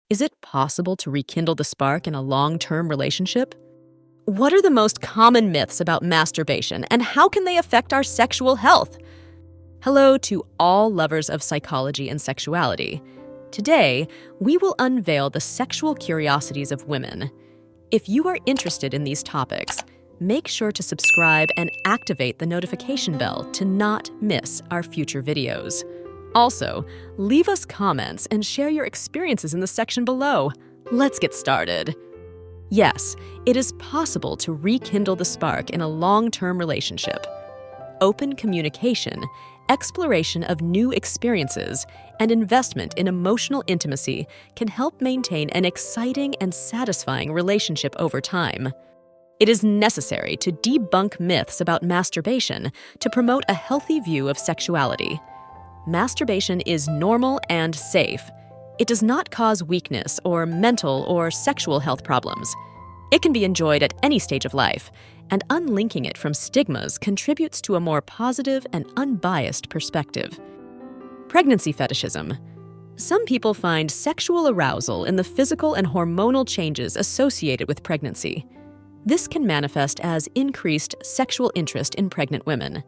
Is it possible to rekindle the spark in a long-term relationship? What are the most common myths about masturbation, and how can they affect our sexual health? Hello to all lovers of psychology and sexuality. Today, we will unveil the sexual curiosities of women. If you are interested in these topics, make sure to subscribe and activate the notification bell to not miss our future videos. Also, leave us comments and share your experiences in the section below. Let's get started. Yes, it is possible to rekindle the spark in a long-term relationship. Open communication, exploration of new experiences, and investment in emotional intimacy can help maintain an exciting and satisfying relationship over time. It is necessary to debunk myths about masturbation to promote a healthy view of sexuality. Masturbation is normal and safe. It does not cause weakness or mental or sexual health problems. It can be enjoyed at any stage of life, and unlinking it from stigmas contributes to a more positive and unbiased perspective. Pregnancy fetishism. Some people find sexual arousal in the physical and hormonal changes associated with pregnancy. This can manifest as increased sexual interest in pregnant women.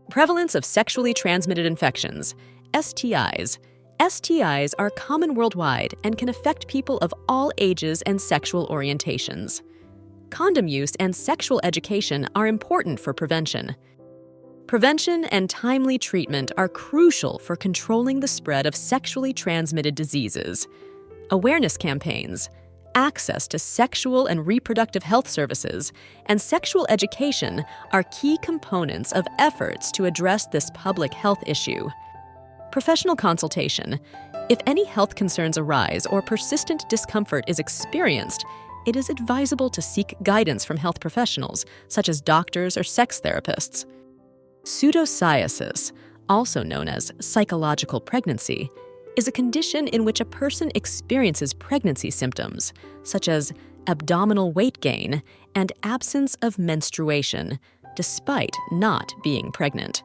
Prevalence of sexually transmitted infections, STIs. STIs are common worldwide and can affect people of all ages and sexual orientations. Condom use and sexual education are important for prevention. Prevention and timely treatment are crucial for controlling the spread of sexually transmitted diseases. Awareness campaigns, access to sexual and reproductive health services, and sexual education are key components of efforts to address this public health issue. Professional consultation. If any health concerns arise or persistent discomfort is experienced, it is advisable to seek guidance from health professionals, such as doctors or sex therapists. Pseudocyesis, also known as psychological pregnancy, is a condition in which a person experiences pregnancy symptoms, such as abdominal weight gain and absence of menstruation, despite not being pregnant.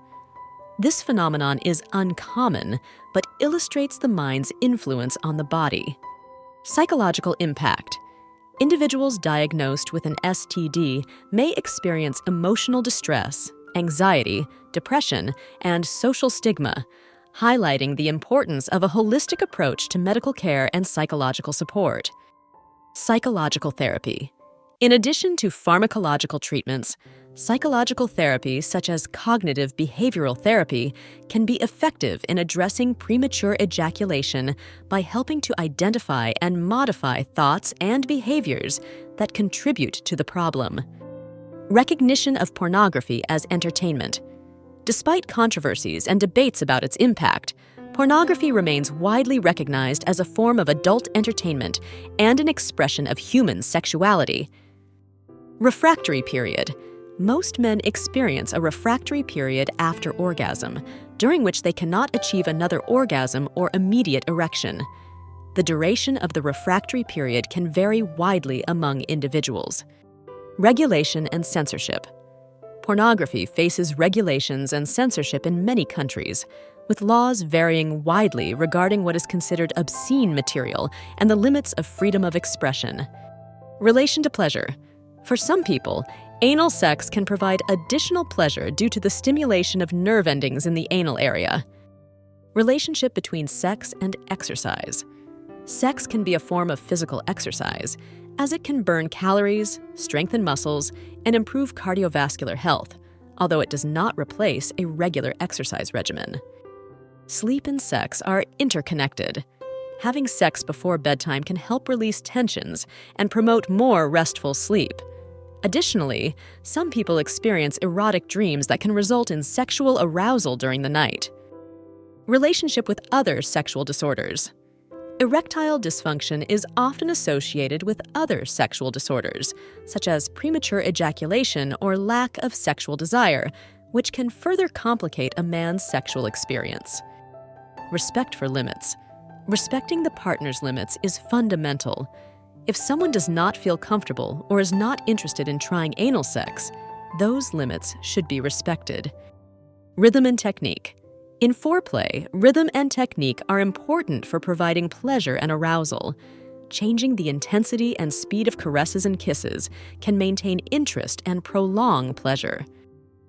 This phenomenon is uncommon, but illustrates the mind's influence on the body. Psychological impact. Individuals diagnosed with an STD may experience emotional distress, anxiety, depression, and social stigma, highlighting the importance of a holistic approach to medical care and psychological support. Psychological therapy. In addition to pharmacological treatments, psychological therapy, such as cognitive behavioral therapy, can be effective in addressing premature ejaculation by helping to identify and modify thoughts and behaviors that contribute to the problem. Recognition of pornography as entertainment. Despite controversies and debates about its impact, pornography remains widely recognized as a form of adult entertainment and an expression of human sexuality. Refractory period. Most men experience a refractory period after orgasm, during which they cannot achieve another orgasm or immediate erection. The duration of the refractory period can vary widely among individuals. Regulation and censorship. Pornography faces regulations and censorship in many countries, with laws varying widely regarding what is considered obscene material and the limits of freedom of expression. Relation to pleasure. For some people, anal sex can provide additional pleasure due to the stimulation of nerve endings in the anal area. Relationship between sex and exercise. Sex can be a form of physical exercise, as it can burn calories, strengthen muscles, and improve cardiovascular health, although it does not replace a regular exercise regimen. Sleep and sex are interconnected. Having sex before bedtime can help release tensions and promote more restful sleep. Additionally, some people experience erotic dreams that can result in sexual arousal during the night. Relationship with other sexual disorders. Erectile dysfunction is often associated with other sexual disorders, such as premature ejaculation or lack of sexual desire, which can further complicate a man's sexual experience. Respect for limits. Respecting the partner's limits is fundamental. If someone does not feel comfortable or is not interested in trying anal sex, those limits should be respected. Rhythm and technique. In foreplay, rhythm and technique are important for providing pleasure and arousal. Changing the intensity and speed of caresses and kisses can maintain interest and prolong pleasure.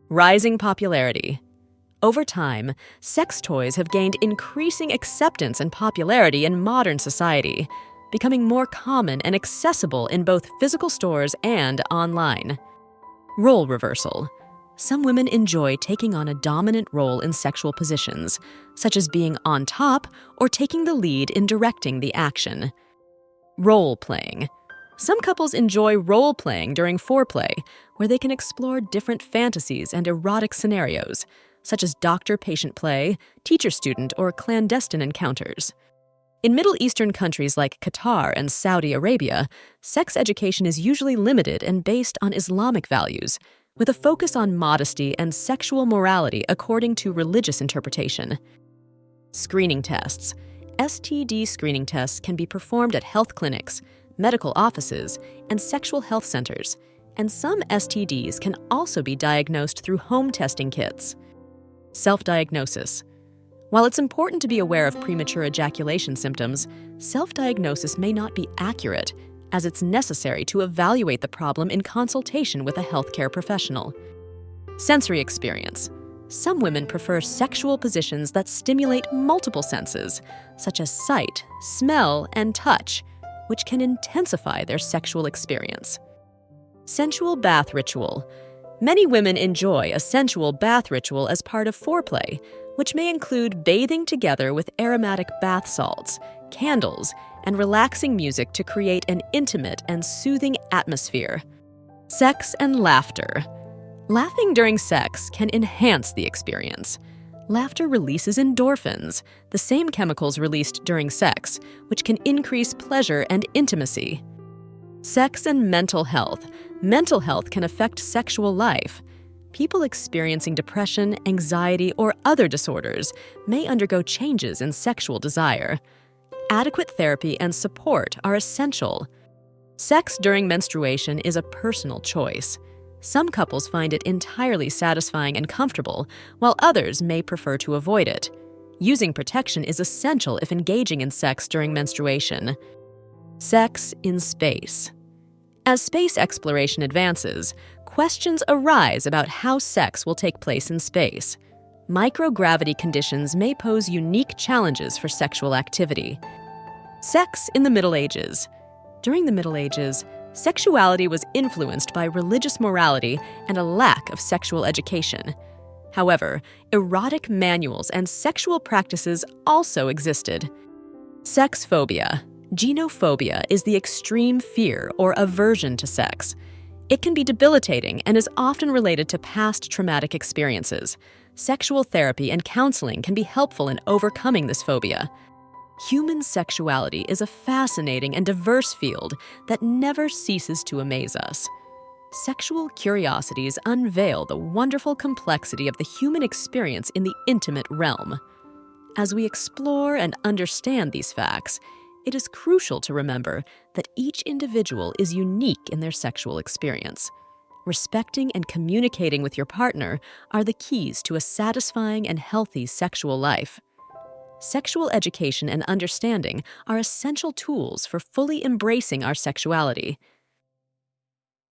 Rising popularity. Over time, sex toys have gained increasing acceptance and popularity in modern society, becoming more common and accessible in both physical stores and online. Role reversal. Some women enjoy taking on a dominant role in sexual positions, such as being on top or taking the lead in directing the action. Role-playing. Some couples enjoy role-playing during foreplay, where they can explore different fantasies and erotic scenarios, such as doctor-patient play, teacher-student, or clandestine encounters. In Middle Eastern countries like Qatar and Saudi Arabia, sex education is usually limited and based on Islamic values, with a focus on modesty and sexual morality according to religious interpretation. Screening tests. STD screening tests can be performed at health clinics, medical offices, and sexual health centers, and some STDs can also be diagnosed through home testing kits. Self-diagnosis. While it's important to be aware of premature ejaculation symptoms, self-diagnosis may not be accurate, as it's necessary to evaluate the problem in consultation with a healthcare professional. Sensory experience. Some women prefer sexual positions that stimulate multiple senses, such as sight, smell, and touch, which can intensify their sexual experience. Sensual bath ritual. Many women enjoy a sensual bath ritual as part of foreplay, which may include bathing together with aromatic bath salts, candles, and relaxing music to create an intimate and soothing atmosphere. Sex and laughter. Laughing during sex can enhance the experience. Laughter releases endorphins, the same chemicals released during sex, which can increase pleasure and intimacy. Sex and mental health. Mental health can affect sexual life. People experiencing depression, anxiety, or other disorders may undergo changes in sexual desire. Adequate therapy and support are essential. Sex during menstruation is a personal choice. Some couples find it entirely satisfying and comfortable, while others may prefer to avoid it. Using protection is essential if engaging in sex during menstruation. Sex in space. As space exploration advances, questions arise about how sex will take place in space. Microgravity conditions may pose unique challenges for sexual activity. Sex in the Middle Ages. During the Middle Ages, sexuality was influenced by religious morality and a lack of sexual education. However, erotic manuals and sexual practices also existed. Sex phobia. Genophobia is the extreme fear or aversion to sex. It can be debilitating and is often related to past traumatic experiences. Sexual therapy and counseling can be helpful in overcoming this phobia. Human sexuality is a fascinating and diverse field that never ceases to amaze us. Sexual curiosities unveil the wonderful complexity of the human experience in the intimate realm. As we explore and understand these facts, it is crucial to remember that each individual is unique in their sexual experience. Respecting and communicating with your partner are the keys to a satisfying and healthy sexual life. Sexual education and understanding are essential tools for fully embracing our sexuality.